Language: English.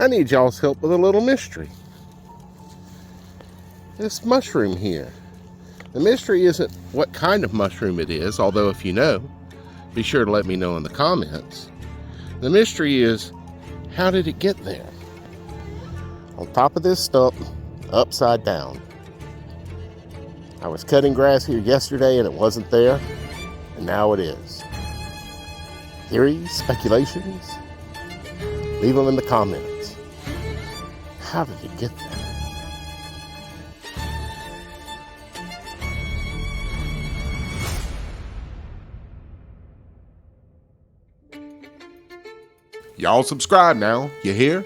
I need y'all's help with a little mystery. This mushroom here. The mystery isn't what kind of mushroom it is, although if you know, be sure to let me know in the comments. The mystery is, how did it get there? On top of this stump, upside down. I was cutting grass here yesterday and it wasn't there, and now it is. Theories, speculations? Leave them in the comments. How did it get there? Y'all subscribe now, you hear?